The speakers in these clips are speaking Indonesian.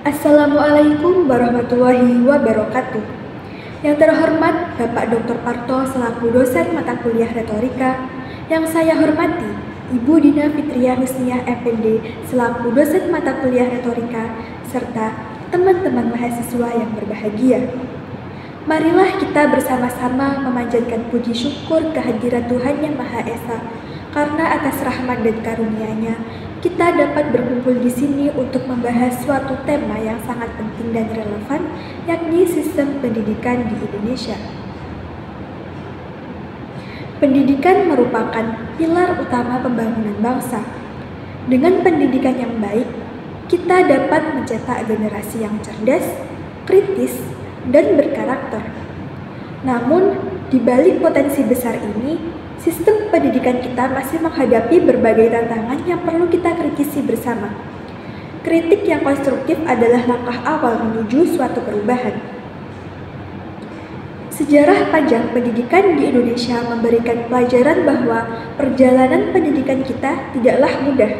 Assalamualaikum warahmatullahi wabarakatuh. Yang terhormat Bapak Dr. Parto selaku dosen mata kuliah retorika, yang saya hormati Ibu Dina Fitria Husniah MPD selaku dosen mata kuliah retorika, serta teman-teman mahasiswa yang berbahagia. Marilah kita bersama-sama memanjatkan puji syukur kehadirat Tuhan Yang Maha Esa, karena atas rahmat dan karunia-Nya kita dapat berkumpul di sini untuk membahas suatu tema yang sangat penting dan relevan, yakni sistem pendidikan di Indonesia. Pendidikan merupakan pilar utama pembangunan bangsa. Dengan pendidikan yang baik, kita dapat mencetak generasi yang cerdas, kritis, dan berkarakter. Namun, di balik potensi besar ini, sistem pendidikan kita masih menghadapi berbagai tantangan yang perlu kita kritisi bersama. Kritik yang konstruktif adalah langkah awal menuju suatu perubahan. Sejarah panjang pendidikan di Indonesia memberikan pelajaran bahwa perjalanan pendidikan kita tidaklah mudah.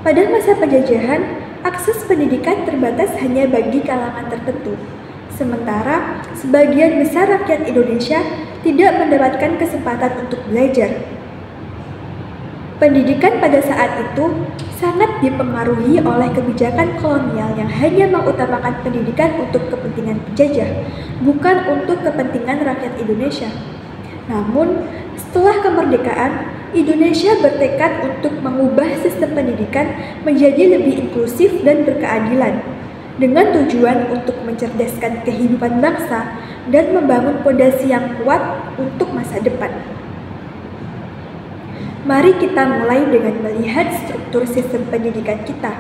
Pada masa penjajahan, akses pendidikan terbatas hanya bagi kalangan tertentu. Sementara sebagian besar rakyat Indonesia tidak mendapatkan kesempatan untuk belajar. Pendidikan pada saat itu sangat dipengaruhi oleh kebijakan kolonial yang hanya mengutamakan pendidikan untuk kepentingan penjajah, bukan untuk kepentingan rakyat Indonesia. Namun, setelah kemerdekaan, Indonesia bertekad untuk mengubah sistem pendidikan menjadi lebih inklusif dan berkeadilan, dengan tujuan untuk mencerdaskan kehidupan bangsa dan membangun fondasi yang kuat untuk masa depan. Mari kita mulai dengan melihat struktur sistem pendidikan kita.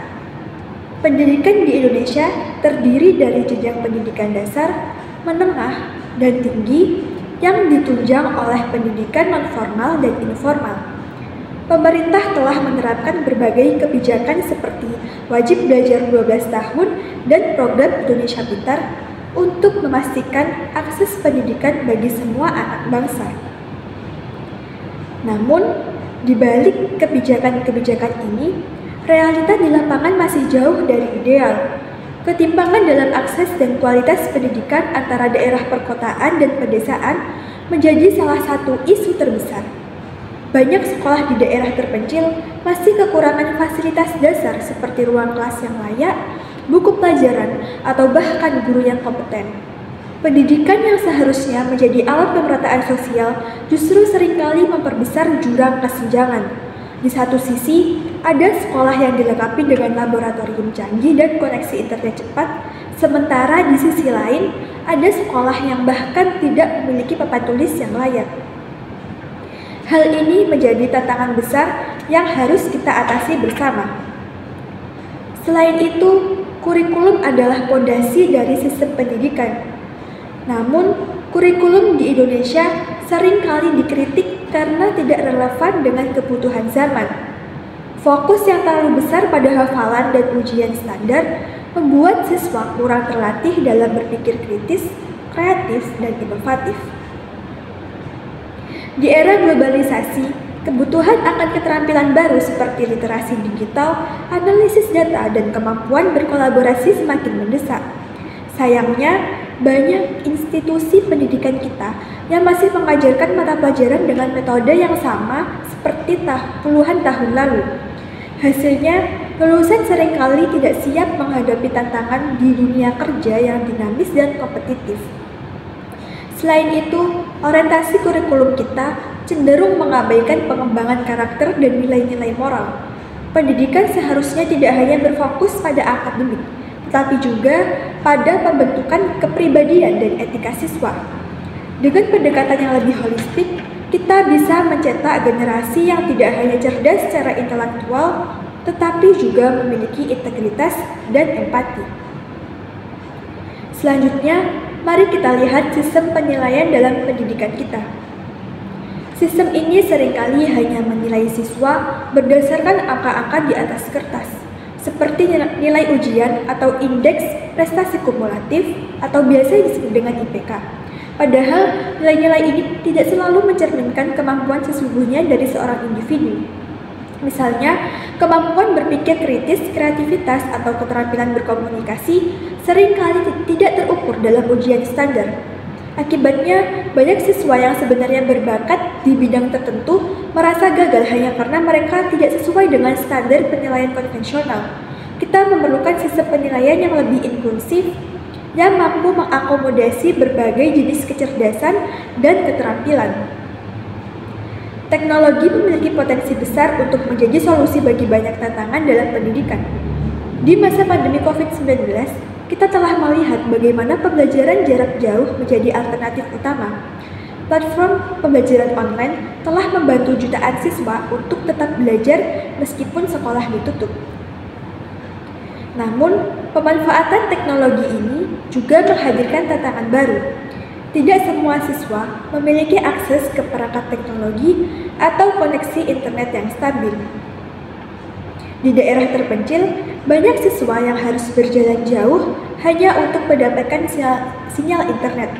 Pendidikan di Indonesia terdiri dari jenjang pendidikan dasar, menengah, dan tinggi yang ditunjang oleh pendidikan nonformal dan informal. Pemerintah telah menerapkan berbagai kebijakan seperti wajib belajar 12 tahun dan program Indonesia Pintar untuk memastikan akses pendidikan bagi semua anak bangsa. Namun, di balik kebijakan-kebijakan ini, realita di lapangan masih jauh dari ideal. Ketimpangan dalam akses dan kualitas pendidikan antara daerah perkotaan dan pedesaan menjadi salah satu isu terbesar. Banyak sekolah di daerah terpencil masih kekurangan fasilitas dasar seperti ruang kelas yang layak, buku pelajaran, atau bahkan guru yang kompeten. Pendidikan yang seharusnya menjadi alat pemerataan sosial justru seringkali memperbesar jurang kesenjangan. Di satu sisi, ada sekolah yang dilengkapi dengan laboratorium canggih dan koneksi internet cepat, sementara di sisi lain, ada sekolah yang bahkan tidak memiliki papan tulis yang layak. Hal ini menjadi tantangan besar yang harus kita atasi bersama. Selain itu, kurikulum adalah fondasi dari sistem pendidikan. Namun, kurikulum di Indonesia seringkali dikritik karena tidak relevan dengan kebutuhan zaman. Fokus yang terlalu besar pada hafalan dan ujian standar membuat siswa kurang terlatih dalam berpikir kritis, kreatif, dan inovatif. Di era globalisasi, kebutuhan akan keterampilan baru seperti literasi digital, analisis data, dan kemampuan berkolaborasi semakin mendesak. Sayangnya, banyak institusi pendidikan kita yang masih mengajarkan mata pelajaran dengan metode yang sama seperti puluhan tahun lalu. Hasilnya, lulusan seringkali tidak siap menghadapi tantangan di dunia kerja yang dinamis dan kompetitif. Selain itu, orientasi kurikulum kita cenderung mengabaikan pengembangan karakter dan nilai-nilai moral. Pendidikan seharusnya tidak hanya berfokus pada akademik, tetapi juga pada pembentukan kepribadian dan etika siswa. Dengan pendekatan yang lebih holistik, kita bisa mencetak generasi yang tidak hanya cerdas secara intelektual, tetapi juga memiliki integritas dan empati. Selanjutnya, mari kita lihat sistem penilaian dalam pendidikan kita. Sistem ini seringkali hanya menilai siswa berdasarkan angka-angka di atas kertas, seperti nilai ujian atau indeks prestasi kumulatif atau biasa disebut dengan IPK. Padahal nilai-nilai ini tidak selalu mencerminkan kemampuan sesungguhnya dari seorang individu. Misalnya, kemampuan berpikir kritis, kreativitas, atau keterampilan berkomunikasi seringkali tidak terukur dalam ujian standar. Akibatnya, banyak siswa yang sebenarnya berbakat di bidang tertentu merasa gagal hanya karena mereka tidak sesuai dengan standar penilaian konvensional. Kita memerlukan sistem penilaian yang lebih inklusif, yang mampu mengakomodasi berbagai jenis kecerdasan dan keterampilan. Teknologi memiliki potensi besar untuk menjadi solusi bagi banyak tantangan dalam pendidikan. Di masa pandemi COVID-19, kita telah melihat bagaimana pembelajaran jarak jauh menjadi alternatif utama. Platform pembelajaran online telah membantu jutaan siswa untuk tetap belajar meskipun sekolah ditutup. Namun, pemanfaatan teknologi ini juga menghadirkan tantangan baru. Tidak semua siswa memiliki akses ke perangkat teknologi atau koneksi internet yang stabil. Di daerah terpencil, banyak siswa yang harus berjalan jauh hanya untuk mendapatkan sinyal internet.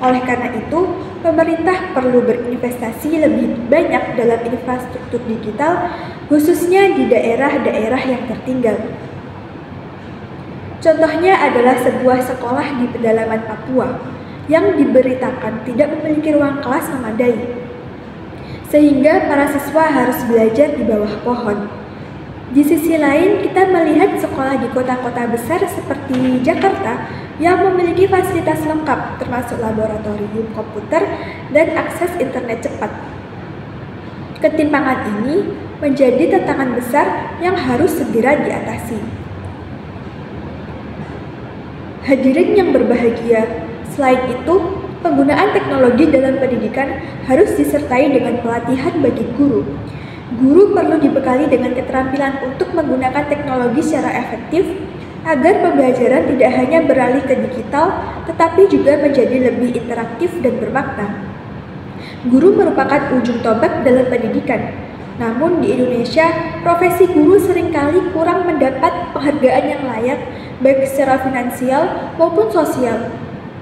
Oleh karena itu, pemerintah perlu berinvestasi lebih banyak dalam infrastruktur digital, khususnya di daerah-daerah yang tertinggal. Contohnya adalah sebuah sekolah di pedalaman Papua yang diberitakan tidak memiliki ruang kelas memadai, sehingga para siswa harus belajar di bawah pohon. Di sisi lain, kita melihat sekolah di kota-kota besar seperti Jakarta yang memiliki fasilitas lengkap termasuk laboratorium komputer dan akses internet cepat. Ketimpangan ini menjadi tantangan besar yang harus segera diatasi. Hadirin yang berbahagia, selain itu, penggunaan teknologi dalam pendidikan harus disertai dengan pelatihan bagi guru. Guru perlu dibekali dengan keterampilan untuk menggunakan teknologi secara efektif agar pembelajaran tidak hanya beralih ke digital, tetapi juga menjadi lebih interaktif dan bermakna. Guru merupakan ujung tombak dalam pendidikan. Namun di Indonesia, profesi guru seringkali kurang mendapat penghargaan yang layak, baik secara finansial maupun sosial.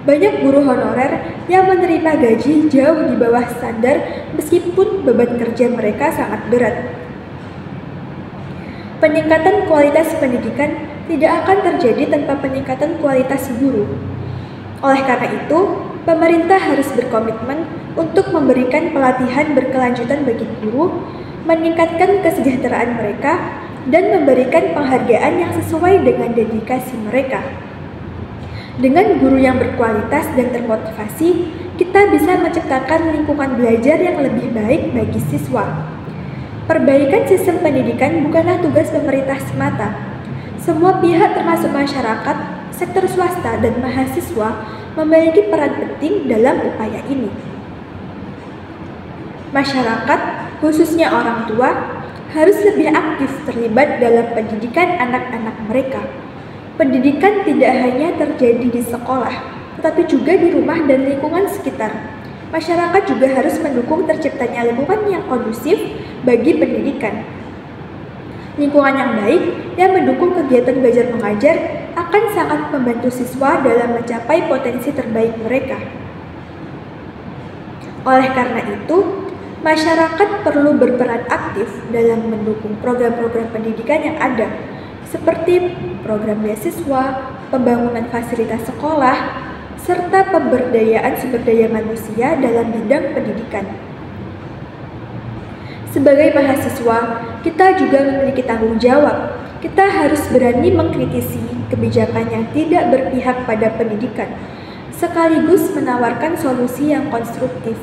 Banyak guru honorer yang menerima gaji jauh di bawah standar meskipun beban kerja mereka sangat berat. Peningkatan kualitas pendidikan tidak akan terjadi tanpa peningkatan kualitas guru. Oleh karena itu, pemerintah harus berkomitmen untuk memberikan pelatihan berkelanjutan bagi guru, meningkatkan kesejahteraan mereka, dan memberikan penghargaan yang sesuai dengan dedikasi mereka. Dengan guru yang berkualitas dan termotivasi, kita bisa menciptakan lingkungan belajar yang lebih baik bagi siswa. Perbaikan sistem pendidikan bukanlah tugas pemerintah semata. Semua pihak termasuk masyarakat, sektor swasta, dan mahasiswa memiliki peran penting dalam upaya ini. Masyarakat, khususnya orang tua, harus lebih aktif terlibat dalam pendidikan anak-anak mereka. Pendidikan tidak hanya terjadi di sekolah, tetapi juga di rumah dan lingkungan sekitar. Masyarakat juga harus mendukung terciptanya lingkungan yang kondusif bagi pendidikan. Lingkungan yang baik yang mendukung kegiatan belajar mengajar akan sangat membantu siswa dalam mencapai potensi terbaik mereka. Oleh karena itu, masyarakat perlu berperan aktif dalam mendukung program-program pendidikan yang ada, seperti program beasiswa, pembangunan fasilitas sekolah, serta pemberdayaan sumber daya manusia dalam bidang pendidikan. Sebagai mahasiswa, kita juga memiliki tanggung jawab. Kita harus berani mengkritisi kebijakan yang tidak berpihak pada pendidikan, sekaligus menawarkan solusi yang konstruktif.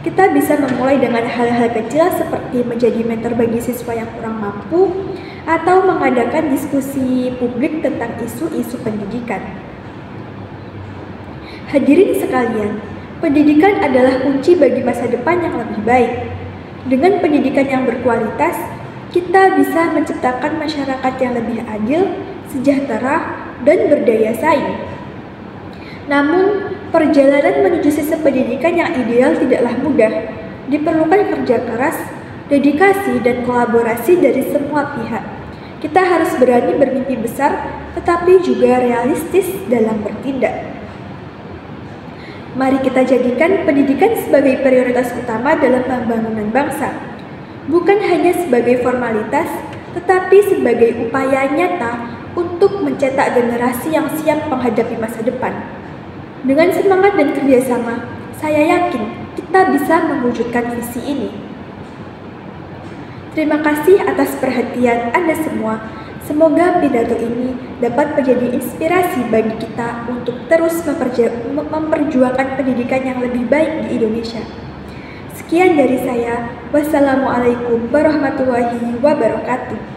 Kita bisa memulai dengan hal-hal kecil seperti menjadi mentor bagi siswa yang kurang mampu, atau mengadakan diskusi publik tentang isu-isu pendidikan. Hadirin sekalian, pendidikan adalah kunci bagi masa depan yang lebih baik. Dengan pendidikan yang berkualitas, kita bisa menciptakan masyarakat yang lebih adil, sejahtera, dan berdaya saing. Namun, perjalanan menuju sistem pendidikan yang ideal tidaklah mudah. Diperlukan kerja keras, dedikasi, dan kolaborasi dari semua pihak. Kita harus berani bermimpi besar, tetapi juga realistis dalam bertindak. Mari kita jadikan pendidikan sebagai prioritas utama dalam pembangunan bangsa. bukan hanya sebagai formalitas, tetapi sebagai upaya nyata untuk mencetak generasi yang siap menghadapi masa depan. Dengan semangat dan kerjasama, saya yakin kita bisa mewujudkan visi ini. Terima kasih atas perhatian Anda semua. Semoga pidato ini dapat menjadi inspirasi bagi kita untuk terus memperjuangkan pendidikan yang lebih baik di Indonesia. Sekian dari saya. Wassalamualaikum warahmatullahi wabarakatuh.